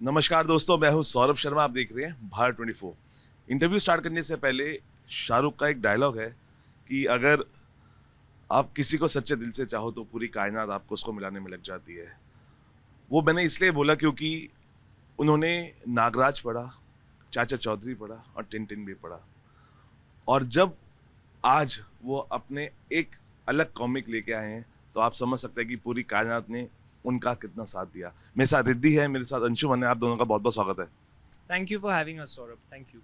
नमस्कार दोस्तों, मैं हूं सौरभ शर्मा। आप देख रहे हैं भारत 24। इंटरव्यू स्टार्ट करने से पहले शाहरुख का एक डायलॉग है कि अगर आप किसी को सच्चे दिल से चाहो तो पूरी कायनात आपको उसको मिलाने में लग जाती है। वो मैंने इसलिए बोला क्योंकि उन्होंने नागराज पढ़ा, चाचा चौधरी पढ़ा और टिन भी पढ़ा। और जब आज वो अपने एक अलग कॉमिक लेके आए हैं तो आप समझ सकते हैं कि पूरी कायनात ने उनका कितना साथ दिया। मेरे साथ रिद्धि है, मेरे साथ अंशुमन है। आप दोनों का बहुत बहुत स्वागत है। Thank you for having us, Saurabh. Thank you.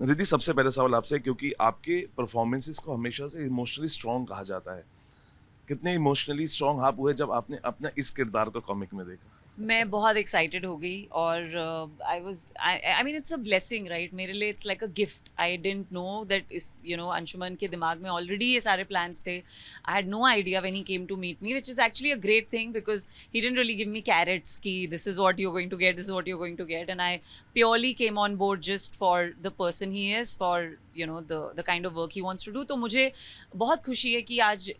Riddhi, सबसे पहले सवाल आपसे, क्योंकि आपके परफॉर्मेंसेस को हमेशा से इमोशनली स्ट्रॉन्ग कहा जाता है। कितने इमोशनली स्ट्रॉन्ग आप हुए जब आपने अपना इस किरदार को कॉमिक में देखा? मैं बहुत एक्साइटेड हो गई और I mean it's a blessing right. मेरे लिए it's like a gift. I didn't know that इस अंशुमन के दिमाग में ऑलरेडी ये सारे प्लान्स थे। I had no idea when he came to meet me, which is actually a great thing because he didn't really give me carrots कि this is what you are going to get, this is what you are going to get, and I purely came on board just for the person he is, for the kind of work he wants to do. तो मुझे बहुत खुशी है कि आज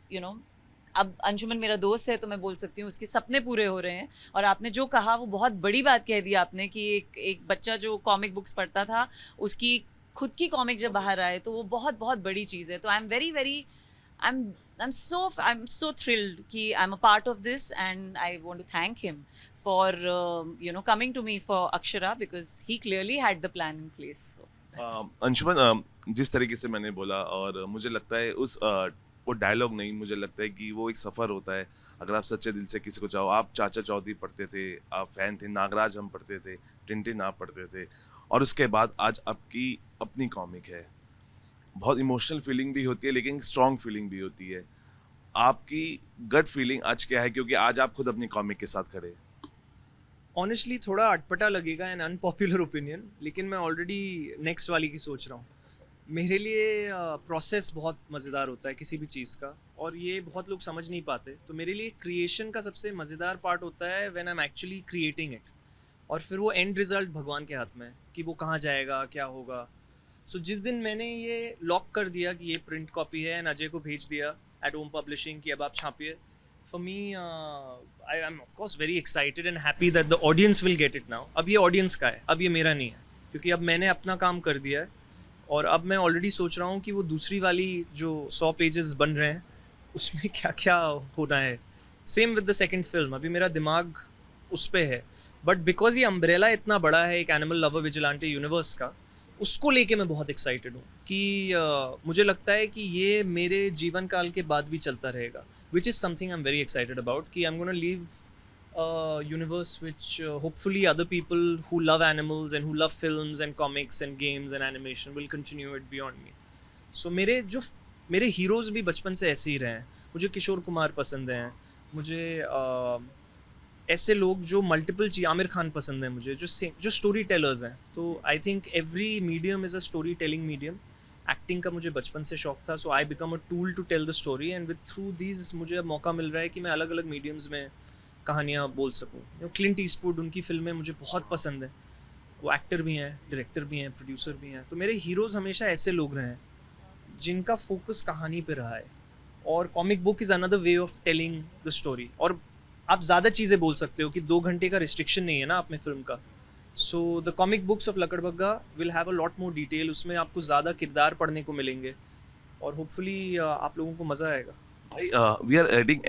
अब अंशुमन मेरा दोस्त है तो मैं बोल सकती हूँ उसके सपने पूरे हो रहे हैं। और आपने जो कहा वो बहुत बड़ी बात कह दी आपने कि एक बच्चा जो कॉमिक बुक्स पढ़ता था उसकी खुद की कॉमिक जब बाहर आए तो वो बहुत बहुत बड़ी चीज़ है। तो I am very very I am so thrilled कि I am a part of this, and I want to thank him for coming to me for Akshara because he clearly had the plan in place. Anshuman, जिस तरीके से मैंने बोला, और मुझे लगता है वो डायलॉग नहीं, मुझे लगता है कि वो एक सफ़र होता है। अगर आप सच्चे दिल से किसी को चाहो, आप चाचा चौधरी पढ़ते थे, आप फ़ैन थे, नागराज हम पढ़ते थे, टिन आप पढ़ते थे, और उसके बाद आज आपकी अपनी कॉमिक है। बहुत इमोशनल फीलिंग भी होती है लेकिन स्ट्रॉन्ग फीलिंग भी होती है। आपकी गट फीलिंग आज क्या है, क्योंकि आज आप खुद अपनी कॉमिक के साथ खड़े हैं? Honestly, थोड़ा अटपटा लगेगा एन अनपॉपुलर ओपिनियन, लेकिन मैं ऑलरेडी नेक्स्ट वाली की सोच रहा हूँ। मेरे लिए प्रोसेस बहुत मज़ेदार होता है किसी भी चीज़ का, और ये बहुत लोग समझ नहीं पाते। तो मेरे लिए क्रिएशन का सबसे मज़ेदार पार्ट होता है when I am actually creating it, और फिर वो एंड रिज़ल्ट भगवान के हाथ में है कि वो कहाँ जाएगा, क्या होगा। सो जिस दिन मैंने ये लॉक कर दिया कि ये प्रिंट कॉपी है एंड अजय को भेज दिया एट ओम पब्लिशिंग कि अब आप छापिए, for me I am of course very excited and happy that the audience will get it now. अब ये ऑडियंस का है, अब ये मेरा नहीं है, क्योंकि अब मैंने अपना काम कर दिया है। और अब मैं ऑलरेडी सोच रहा हूँ कि वो दूसरी वाली जो 100 पेजेस बन रहे हैं उसमें क्या क्या होना है। Same with the second film, अभी मेरा दिमाग उस पे है, बट बिकॉज ये अम्ब्रेला इतना बड़ा है एक एनिमल लवर विजिलेंटे यूनिवर्स का, उसको लेके मैं बहुत एक्साइटेड हूँ कि मुझे लगता है कि ये मेरे जीवन काल के बाद भी चलता रहेगा, which is something I'm very excited about, कि I'm going to leave a universe which hopefully other people who love animals and who love films and comics and games and animation will continue it beyond me. So मेरे heroes भी बचपन से ऐसे ही रहे हैं। मुझे किशोर कुमार पसंद हैं, मुझे ऐसे लोग जो मल्टीपल चीज़, आमिर खान पसंद है मुझे, जो स्टोरी टेलर्स हैं। तो I think every medium is a story telling medium. Acting का मुझे बचपन से शौक था, so I become a tool to tell the story, and with through these मुझे अब मौका मिल रहा है कि मैं अलग अलग मीडियम्स में कहानियाँ बोल सकूँ। क्लिंट ईस्टवुड, उनकी फिल्में मुझे बहुत पसंद है। वो एक्टर भी हैं, डायरेक्टर भी हैं, प्रोड्यूसर भी हैं। तो मेरे हीरोज़ हमेशा ऐसे लोग रहे हैं जिनका फोकस कहानी पे रहा है, और comic book is another way of telling the story. और आप ज़्यादा चीज़ें बोल सकते हो कि 2 घंटे का रिस्ट्रिक्शन नहीं है ना आप में फिल्म का। So the comic books of Lakadbaggha will have a lot more detail, उसमें आपको ज़्यादा किरदार पढ़ने को मिलेंगे, और होपफुली आप लोगों को मज़ा आएगा। भाई, we are adding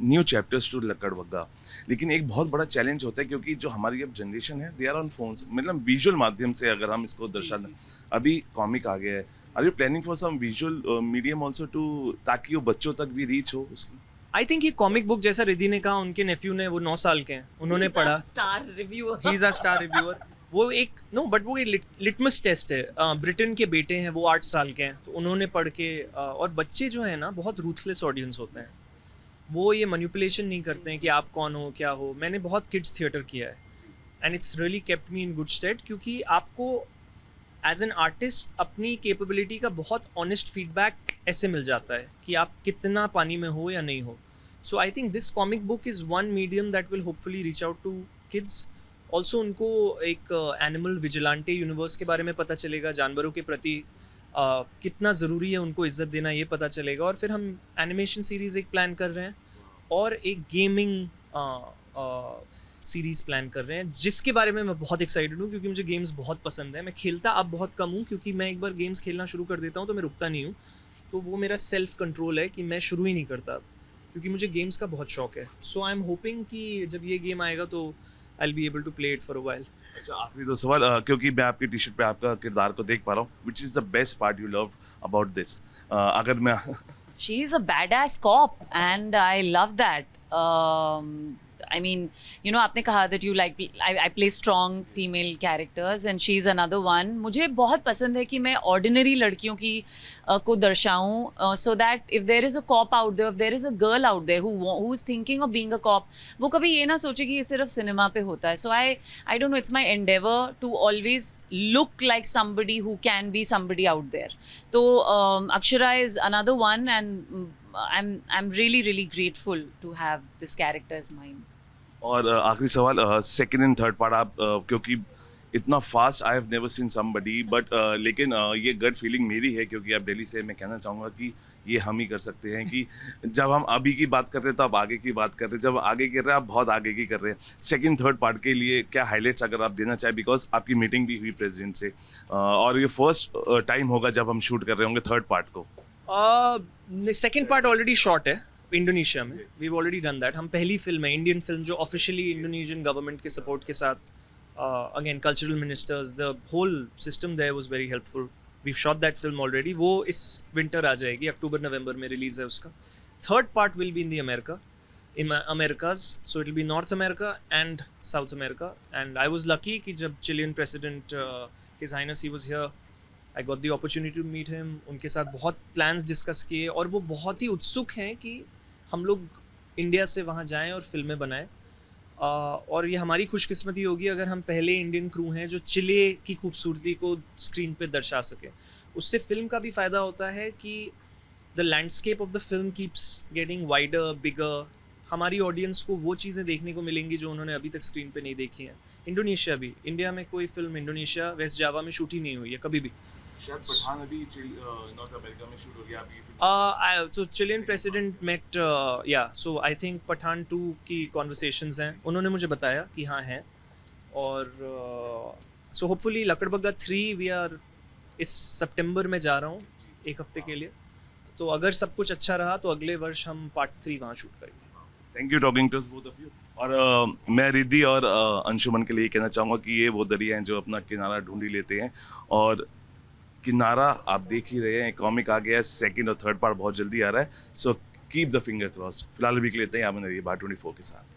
new chapters to Lakadbaggha, लेकिन एक बहुत बड़ा चैलेंज होता है क्योंकि जो हमारी अब जनरेशन है, दे आर ऑन फोन्स, मतलब विजुअल माध्यम से अगर हम इसको दर्शाना। अभी कॉमिक आ गया है, are you planning for some visual medium also too, ताकि वो बच्चों तक भी रीच हो उसकी? आई थिंक ये कॉमिक बुक, जैसा रिद्धि ने कहा, उनके नेफ्यू ने, वो 9 साल के हैं, उन्होंने पढ़ा, star reviewer, he is a star reviewer. वो एक बट वो लिटमस टेस्ट है। ब्रिटेन के बेटे हैं, वो 8 साल के हैं, तो उन्होंने पढ़ के और बच्चे जो हैं ना बहुत रूथलेस ऑडियंस होते हैं, वो ये मैनिपुलेशन नहीं करते हैं कि आप कौन हो, क्या हो। मैंने बहुत किड्स थिएटर किया है, and it's really kept me in good state, क्योंकि आपको एज एन आर्टिस्ट अपनी कैपेबिलिटी का बहुत ऑनेस्ट फीडबैक ऐसे मिल जाता है कि आप कितना पानी में हो या नहीं हो। So I think this comic book is one medium that will hopefully reach out to kids. Also उनको एक एनिमल विजिलेंटे यूनिवर्स के बारे में पता चलेगा, जानवरों के प्रति कितना ज़रूरी है उनको इज्जत देना, ये पता चलेगा। और फिर हम एनिमेशन सीरीज़ एक प्लान कर रहे हैं, और एक गेमिंग सीरीज़ प्लान कर रहे हैं जिसके बारे में मैं बहुत एक्साइटेड हूँ, क्योंकि मुझे गेम्स बहुत पसंद है। मैं खेलता अब बहुत कम हूँ, क्योंकि मैं एक बार गेम्स खेलना शुरू कर देता हूँ तो मैं रुकता नहीं हूँ। तो वो मेरा सेल्फ कंट्रोल है कि मैं शुरू ही नहीं करता अब, क्योंकि मुझे गेम्स का बहुत शौक है। सो आई एम होपिंग कि जब ये गेम आएगा तो I will be able to play it for a while. अच्छा, आखिरी दो सवाल, क्योंकि मैं आपकी टी शर्ट पे आपका किरदार को देख पा रहा हूँ, which is the best part you love about this? अगर मैं She's a badass cop, and I love that. I mean, you know, आपने कहा that you like I play strong female characters, and she's another one. मुझे बहुत पसंद है कि मैं ordinary लड़कियों की को दर्शाऊं, so that if there is a cop out there, if there is a girl out there who is thinking of being a cop, वो कभी ये ना सोचे कि ये सिर्फ सिनेमा पे होता है. So I don't know, it's my endeavor to always look like somebody who can be somebody out there. तो Akshara is another one, and I'm really grateful to have this character as mine. और आखिरी सवाल, second and third part आप क्योंकि इतना fast I have never seen somebody, but लेकिन ये gut feeling मेरी है, क्योंकि आप दिल्ली से, मैं कहना चाहूँगा कि ये हम ही कर सकते हैं कि जब हम अभी की बात कर रहे हैं तो आप आगे की बात कर रहे हैं, जब आगे कर रहे हैं आप बहुत आगे की कर रहे हैं। सेकंड थर्ड पार्ट के लिए क्या हाईलाइट्स अगर आप देना चाहें, बिकॉज आपकी मीटिंग भी हुई प्रेसिडेंट से, और ये फर्स्ट टाइम होगा जब हम शूट कर रहे होंगे थर्ड पार्ट को। सेकेंड पार्ट ऑलरेडी शॉट है इंडोनेशिया में, वी ऑलरेडी डन दैट। हम पहली फिल्म है, इंडियन फिल्म, जो ऑफिशियली इंडोनेशियन गवर्नमेंट के सपोर्ट के साथ, again cultural ministers, the whole system there was very helpful. We shot that film already, वो इस विंटर आ जाएगी, अक्टूबर नवंबर में रिलीज है उसका। Third part will be in the America, in Americas, so it will be North America and South America. And I was lucky कि जब Chilean president, His Highness, he was here, I got the opportunity to meet him. उनके साथ बहुत plans discuss किए, और वो बहुत ही उत्सुक हैं कि हम लोग इंडिया से वहाँ जाएं और फिल्में बनाएं। और ये हमारी खुशकिस्मती होगी अगर हम पहले इंडियन क्रू हैं जो चिले की खूबसूरती को स्क्रीन पे दर्शा सकें। उससे फिल्म का भी फ़ायदा होता है कि the landscape of the film keeps getting wider, bigger. हमारी ऑडियंस को वो चीज़ें देखने को मिलेंगी जो उन्होंने अभी तक स्क्रीन पे नहीं देखी हैं। इंडोनेशिया भी, इंडिया में कोई फिल्म इंडोनेशिया वेस्ट जावा में शूट ही नहीं हुई है कभी भी। शायद पठान अभी नॉर्थ अमेरिका में शूट हो गया अभी। So Chilean president met, so I think Pathan 2 की conversations हैं, उन्होंने मुझे बताया कि हाँ हैं। और so hopefully लकड़बग्गा 3 we are इस सितंबर में जा रहा हूँ 1 हफ्ते के लिए। तो अगर सब कुछ अच्छा रहा तो अगले वर्ष हम पार्ट 3 वहाँ शूट करेंगे। Thank you talking to us both of you. और मैं रिद्धि और अंशुमन के लिए कहना चाहूँगा कि ये वो दरिया हैं जो अपना किनारा ढूंढ ही लेते हैं, और किनारा आप देख ही रहे हैं, कॉमिक आ गया है, सेकंड और थर्ड पार्ट बहुत जल्दी आ रहा है। So keep the finger crossed. फिलहाल अभी के लिए इतना ही, आप बने रहिए भारत 24 के साथ।